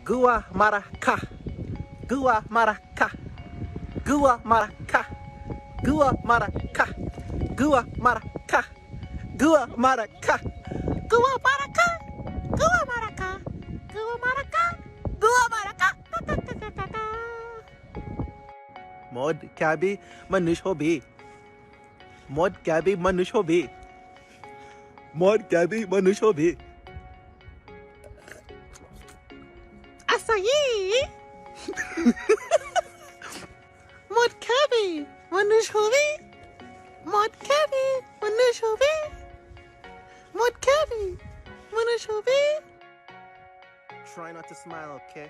Guwa maraka. Guwa maraka. Guwa maraka. Guwa maraka. Guwa maraka. Guwa maraka. Guwa maraka. Guwa maraka. Guwa maraka. Guwa maraka. Mod kabi manush hobe. Mod kabi manush hobe. Mod kabi manush hobe. Asayi. Mod kabi manush hobe. Mod kabi manush hobe. Mod kabi manush hobe. Try not to smile, okay?